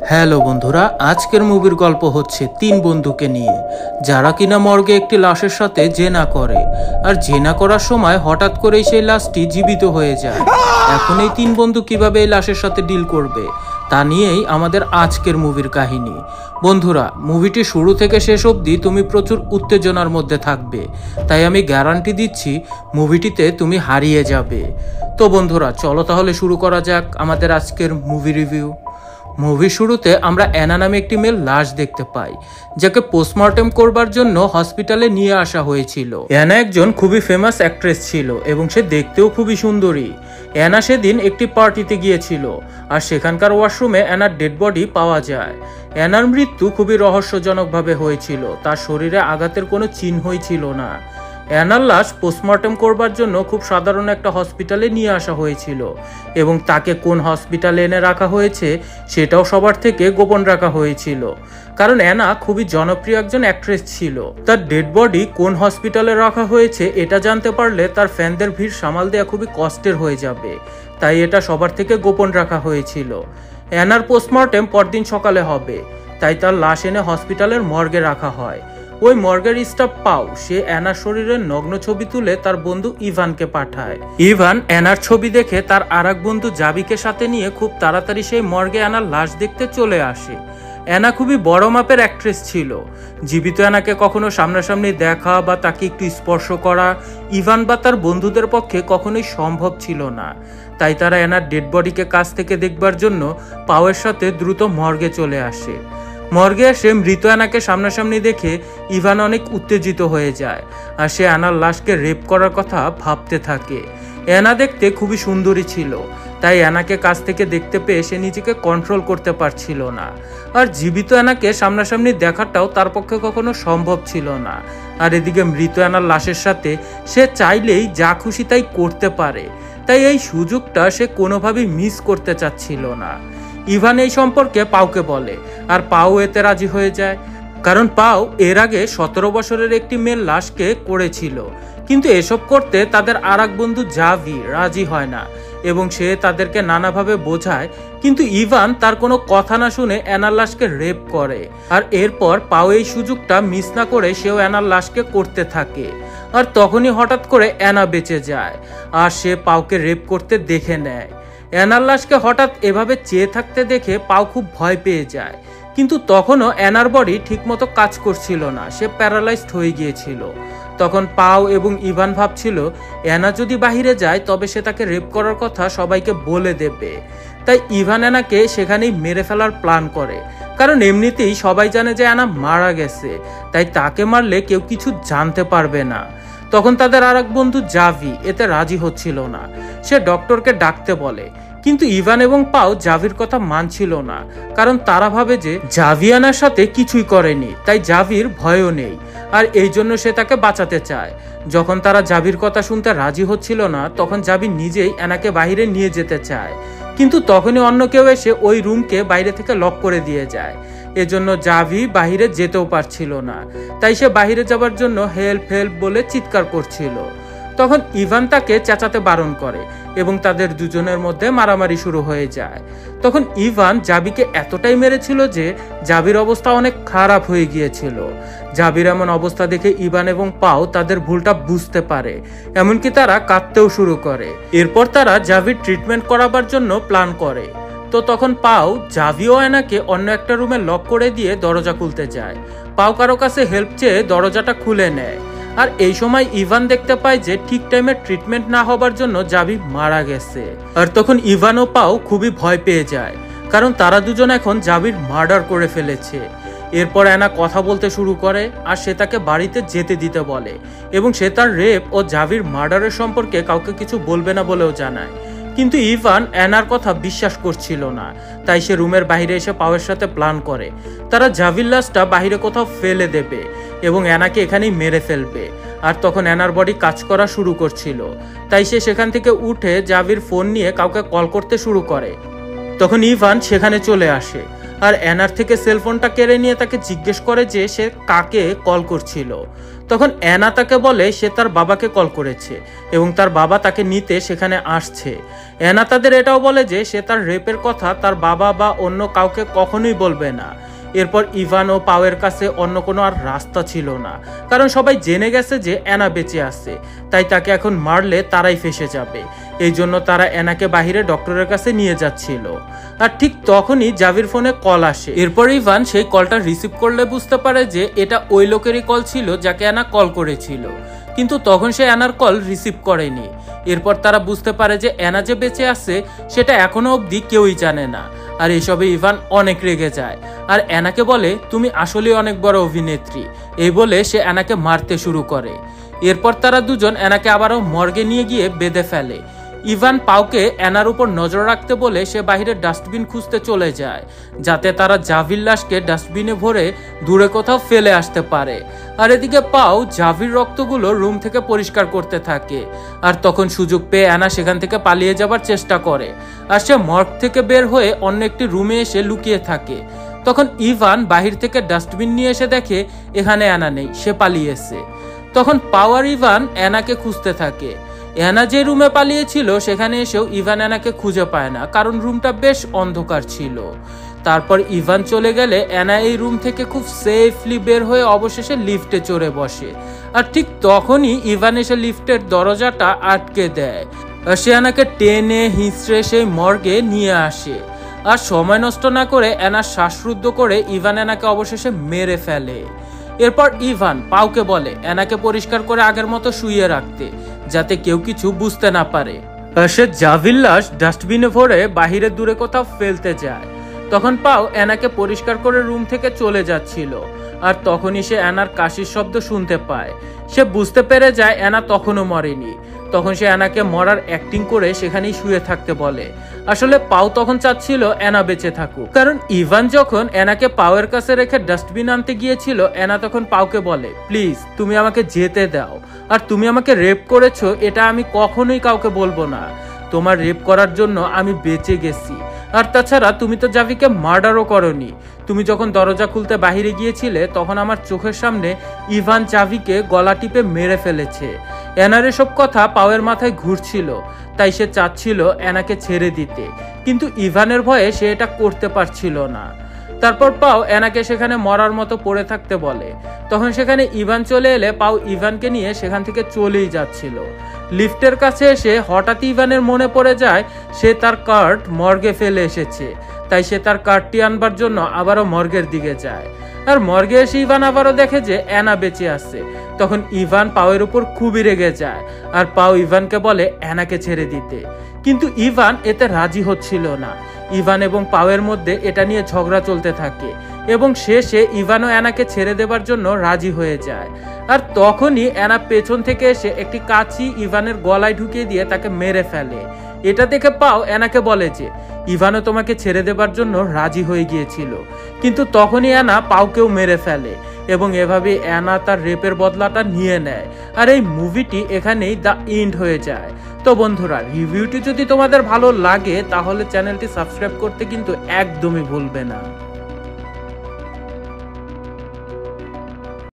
Hello বন্ধুরা, আজকের মুভির গল্প হচ্ছে তিন বন্ধুকে নিয়ে যারা কিনা মর্গে একটি লাশের সাথে জেনা করে। আর জেনা করার সময় হঠাৎ করেই সেই লাশটি জীবিত হয়ে যায়। এখন এই তিন বন্ধু কিভাবে এই লাশের সাথে ডিল করবে তা নিয়েই আমাদের আজকের মুভির কাহিনী। বন্ধুরা, মুভিটি শুরু থেকে শেষ অবধি তুমি প্রচুর উত্তেজনার মধ্যে থাকবে, তাই আমি গ্যারান্টি দিচ্ছি মুভিটিতে তুমি হারিয়ে যাবে। তো বন্ধুরা, চলো তাহলে শুরু করা যাক আমাদের আজকের মুভি রিভিউ। মুভির শুরুতে আমরা অ্যানা নামে একটি মেয়ের লাশ দেখতে পাই, যাকে পোস্টমর্টেম করবার জন্য হসপিটালে নিয়ে আসা হয়েছিল। অ্যানা একজন খুবই ফেমাস অ্যাক্ট্রেস ছিল এবং সে দেখতেও খুবই সুন্দরী। অ্যানা সেদিন একটি পার্টিতে গিয়েছিল আর সেখানকার ওয়াশরুমে অ্যানার ডেড বডি পাওয়া যায়। অ্যানার মৃত্যু খুবই রহস্যজনকভাবে হয়েছিল, তার শরীরে আঘাতের কোনো চিহ্নই ছিল না। অ্যানার লাশ পোস্টমর্টেম করবার জন্য খুব সাধারণ একটা হসপিটালে নিয়ে আসা হয়েছিল এবং তাকে কোন হসপিটালে এনে রাখা হয়েছে সেটাও সবার থেকে গোপন রাখা হয়েছিল, কারণ অ্যানা খুবই জনপ্রিয় একজন অ্যাক্ট্রেস ছিল। তার ডেড বডি কোন হসপিটালে রাখা হয়েছে এটা জানতে পারলে তার ফ্যানদের ভিড় সামাল দেওয়া খুবই কষ্টের হয়ে যাবে, তাই এটা সবার থেকে গোপন রাখা হয়েছিল। অ্যানার পোস্টমর্টেম পরদিন সকালে হবে, তাই তার লাশ এনে হসপিটালের মর্গে রাখা হয়। ওই মর্গের স্টাফ পাও সে অ্যানার শরীরের নগ্ন ছবি তুলে তার বন্ধু ইভানকে পাঠায়। ইভান অ্যানার ছবি দেখে তার আরেক বন্ধু জাবিকে সাথে নিয়ে খুব তাড়াতাড়ি সেই মর্গে অ্যানার লাশ দেখতে চলে আসে। অ্যানা খুবই বড় মাপের অ্যাক্ট্রেস ছিল। জীবিত অ্যানাকে কখনো সামনাসামনি দেখা বা তাকে একটু স্পর্শ করা ইভান বা তার বন্ধুদের পক্ষে কখনোই সম্ভব ছিল না, তাই তারা অ্যানার ডেড বডিকে কাছ থেকে দেখবার জন্য পাওয়ের সাথে দ্রুত মর্গে চলে আসে। মর্গে এসে মৃত অ্যানাকে সামনাসামনি দেখে ইভান অনেক উত্তেজিত হয়ে যায় আর সে অ্যানার লাশকে রেপ করার কথা ভাবতে থাকে। অ্যানা দেখতে খুবই সুন্দরী ছিল, তাই অ্যানাকে কাছ থেকে দেখতে পেয়ে সে নিজেকে কন্ট্রোল করতে পারছিল না। আর জীবিত অ্যানাকে সামনাসামনি দেখাটাও তার পক্ষে কখনো সম্ভব ছিল না। আর এদিকে মৃত অ্যানার লাশের সাথে সে চাইলেই যা খুশি তাই করতে পারে, তাই এই সুযোগটা সে কোনোভাবেই মিস করতে চাচ্ছিল না। ইভান এই সম্পর্কে পাওকে বলে আর পাও এতে রাজি হয়ে যায়, কারণ পাও এর আগে 17 বছরের একটি মেয়ের লাশকে করেছিল। কিন্তু এসব করতে তাদের আর এক বন্ধু জাভি রাজি হয় না এবং সে তাদেরকে নানাভাবে বোঝায়, কিন্তু ইভান তার কোনো কথা না শুনে অ্যানার লাশকে রেপ করে। আর এরপর পাও এই সুযোগটা মিস না করে সেও অ্যানার লাশকে করতে থাকে। আর তখনই হঠাৎ করে অ্যানা বেঁচে যায় আর সে পাওকে রেপ করতে দেখে নেয়। অ্যানার লাশকে হঠাৎ এভাবে চেয়ে থাকতে দেখে পাও খুব ভয় পেয়ে যায়, কিন্তু তখনও অ্যানার বডি ঠিকমতো কাজ করছিল না, সে প্যারালাইজড হয়ে গিয়েছিল। তখন পাও এবং ইভান ভাবছিল অ্যানা যদি বাহিরে যায় তবে সে তাকে রেপ করার কথা সবাইকে বলে দেবে, তাই ইভান অ্যানাকে সেখানেই মেরে ফেলার প্ল্যান করে, কারণ এমনিতেই সবাই জানে যে অ্যানা মারা গেছে, তাই তাকে মারলে কেউ কিছু জানতে পারবে না। তখন তাদের আর এক বন্ধু জাভি এতে রাজি হচ্ছিল না, সে ডক্টরকে ডাকতে বলে, কিন্তু ইভান এবং পাও জাভির কথা মানছিল না, কারণ তারা ভাবে যে জাভি অ্যানার সাথে কিছুই করেনি, তাই জাভির ভয়ও নেই আর এই জন্য সে তাকে বাঁচাতে চায়। যখন তারা জাভির কথা শুনতে রাজি হচ্ছিল না তখন জাভি নিজেই অ্যানাকে বাইরে নিয়ে যেতে চায়, কিন্তু তখনই অন্য কেউ এসে ওই রুমকে বাইরে থেকে লক করে দিয়ে যায়। এজন্য জাভি বাহিরে যেতেও পারছিল না, তাই সে বাহিরে যাবার জন্য হেল্প হেল্প বলে চিৎকার করছিল। তখন ইভান তাকে চেঁচাতে বারণ করে এবং তাদের দুজনের মধ্যে মারামারি শুরু হয়ে যায়। তখন ইভান জাভিকে এতটাই মেরেছিল যে জাভির অবস্থা অনেক খারাপ হয়ে গিয়েছিল। জাভির এমন অবস্থা দেখে ইভান এবং পাও তাদের ভুলটা বুঝতে পারে, এমনকি তারা কাঁদতেও শুরু করে। এরপর তারা জাভির ট্রিটমেন্ট করাবার জন্য প্ল্যান করে। তো তখন পাও জাভি ও অ্যানাকে অন্য একটা রুমে লক করে দিয়ে দরজা খুলতে যায়। পাও কারো কাছে হেল্প চেয়ে দরজাটা খুলে নেয় আর এই সময় ইভান দেখতে পায় যে ঠিক টাইমে ট্রিটমেন্ট না হবার জন্য জাভি মারা গেছে। আর তখন ইভান ও পাও খুবই ভয় পেয়ে যায়, কারণ তারা দুজন এখন জাভির মার্ডার করে ফেলেছে। এরপর অ্যানা কথা বলতে শুরু করে আর সে তাকে বাড়িতে যেতে দিতে বলে এবং সে তার রেপ ও জাভির মার্ডারের সম্পর্কে কাউকে কিছু বলবে না বলেও জানায়। কিন্তু ইভান অ্যানার কথা বিশ্বাস করছিল না, তাই সে রুমের বাইরে এসে পাওয়ের সাথে প্ল্যান করে তারা জাভির লাশটা বাইরে কোথাও ফেলে দেবে এবং অ্যানাকে এখানেই মেরে ফেলবে। আর তখন অ্যানার বডি কাজ করা শুরু করছিল, তাই সে সেখান থেকে উঠে জাভির ফোন নিয়ে কাউকে কল করতে শুরু করে। তখন ইভান সেখানে চলে আসে আর অ্যানার থেকে সেলফোনটা কেড়ে নিয়ে তাকে জিজ্ঞেস করে যে সে কাকে কল করছিল। তখন অ্যানা তাকে বলে সে তার বাবাকে কল করেছে এবং তার বাবা তাকে নিতে সেখানে আসছে। অ্যানা তাদের এটাও বলে যে সে তার রেপের কথা তার বাবা বা অন্য কাউকে কখনোই বলবে না। এরপর ইভান ও পাওয়ের কাছে অন্য কোনো আর রাস্তা ছিল না, কারণ সবাই জেনে গেছে যে অ্যানা বেঁচে আছে, তাই তাকে এখন মারলে তারাই ফেঁসে যাবে। এই জন্য তারা অ্যানাকে বাহিরে ডক্টরের কাছে নিয়ে যাচ্ছিল। আর ঠিক তখনই জাভির ফোনে কল আসে। এরপর ইভান সেই কলটা রিসিভ করলে বুঝতে পারে যে এটা ওই লোকেরই কল ছিল যাকে অ্যানা কল করেছিল, কিন্তু তখন সে অ্যানার কল রিসিভ করেনি। এরপর তারা বুঝতে পারে যে অ্যানা যে বেঁচে আছে সেটা এখনো অবধি কেউই জানে না। আর এসবে ইভান অনেক রেগে যায় আর অ্যানাকে বলে তুমি আসলে অনেক বড় অভিনেত্রী, এই বলে সে অ্যানাকে মারতে শুরু করে। এরপর তারা দুজন অ্যানাকে আবারও মর্গে নিয়ে গিয়ে বেঁধে ফেলে। ইভান পাওকে অ্যানার উপর নজর রাখতে বলে সে বাইরে ডাস্টবিন খুঁজতে চলে যায়, যাতে তারা জাভির লাশকে ডাস্টবিনে ভরে দূরে কোথাও ফেলে আসতে পারে। আর এদিকে পাও জাভির রক্তগুলো রুম থেকে পরিষ্কার করতে থাকে। আর তখন সুযোগ পেয়ে অ্যানা সেখান থেকে পালিয়ে যাবার চেষ্টা করে আর সে মর্গ থেকে বের হয়ে অন্য একটি রুমে এসে লুকিয়ে থাকে। তখন ইভান বাহির থেকে ডাস্টবিন নিয়ে এসে দেখে এখানে অ্যানা নেই, সে পালিয়েছে। তখন পাও আর ইভান অ্যানাকে খুঁজতে থাকে। অ্যানা যে রুমে পালিয়েছিল সেখানে এসেও ইভান অ্যানাকে খুঁজে পায় না, কারণ রুমটা বেশ অন্ধকার ছিল। তারপর ইভান চলে গেলে অ্যানা এই রুম থেকে খুব সেফলি বের হয়ে অবশেষে লিফটে চড়ে বসে। আর ঠিক তখনই ইভান এসে লিফটের দরজাটা আটকে দেয় আর সে অ্যানাকে টেনে হিঁচড়ে সেই মর্গে নিয়ে আসে। আর সময় নষ্ট না করে অ্যানার শ্বাসরুদ্ধ করে ইভান অ্যানাকে অবশেষে মেরে ফেলে। এরপর ইভান পাওকে বলে অ্যানাকে পরিষ্কার করে আগের মতো শুইয়ে রাখতে, যাতে কেউ কিছু বুঝতে না পারে। সে জাভির লাশ ডাস্টবিনে ভরে বাহিরে দূরে কোথাও ফেলতে যায়। তখন পাও অ্যানাকে পরিষ্কার করে রুম থেকে চলে যাচ্ছিল আর তখনই সে অ্যানার কাশির শব্দ শুনতে পায়। সে বুঝতে পেরে যায় অ্যানা তখনও মরেনি। তখন সে অ্যানাকে মরার অ্যাক্টিং করে সেখানেই শুয়ে থাকতে বলে। আসলে পাও তখন চাচ্ছিল অ্যানা বেঁচে থাকুক, কারণ ইভান যখন অ্যানাকে পাওয়ের কাছে রেখে ডাস্টবিন আনতে গিয়েছিল অ্যানা তখন পাওকে বলে প্লিজ তুমি আমাকে যেতে দাও, আর তুমি আমাকে রেপ করেছো এটা আমি কখনোই কাউকে বলবো না। তোমার রেপ করার জন্য আমি বেঁচে গেছি, আর তাছাড়া তুমি তো জাভিকে মার্ডারও করনি। তুমি যখন দরজা খুলতে বাহিরে গিয়েছিলে তখন আমার চোখের সামনে ইভান জাভিকে গলা টিপে মেরে ফেলেছে। অ্যানার এসব কথা পাওয়ের মাথায় ঘুরছিল, তাই সে চাচ্ছিল অ্যানাকে ছেড়ে দিতে, কিন্তু ইভানের ভয়ে সে এটা করতে পারছিল না। তারপর পাও অ্যানাকে সেখানে মরার মতো পড়ে থাকতে বলে। তখন সেখানে ইভান চলে এলে পাও ইভানকে নিয়ে সেখান থেকে চলেই যাচ্ছিল। লিফটের কাছে এসে হঠাৎ ইভানের মনে পড়ে যায় সে তার কার্ড মর্গে ফেলে এসেছে, তাই সে তার কার্ডটি আনবার জন্য আবারও মর্গের দিকে যায়। আর মর্গে এসে ইভান আবারও দেখে যে অ্যানা বেঁচে আছে। তখন ইভান পাওয়ের উপর খুবই রেগে যায় আর পাও ইভানকে বলে অ্যানাকে ছেড়ে দিতে, কিন্তু ইভান এতে রাজি হচ্ছিল না। ইভান এবং পাওয়ের মধ্যে এটা নিয়ে ঝগড়া চলতে থাকে এবং শেষে ইভান ও অ্যানাকে ছেড়ে দেবার জন্য রাজি হয়ে যায়। আর তখনই অ্যানা পেছন থেকে এসে একটি কাঁচি ইভানের গলায় ঢুকিয়ে দিয়ে তাকে মেরে ফেলে। এটা দেখে পাও অ্যানাকে বলে যে ইভানও তোমাকে ছেড়ে দেবার জন্য রাজি হয়ে গিয়েছিল, কিন্তু তখনই অ্যানা পাওকেও মেরে ফেলে এবং এভাবে অ্যানা তার রেপের বদলাটা নিয়ে নেয়। আর এই মুভিটি এখানেই দ্য এন্ড হয়ে যায়। তো বন্ধুরা, রিভিউটি যদি তোমাদের ভালো লাগে তাহলে চ্যানেলটি সাবস্ক্রাইব করতে কিন্তু একদমই ভুলবে না।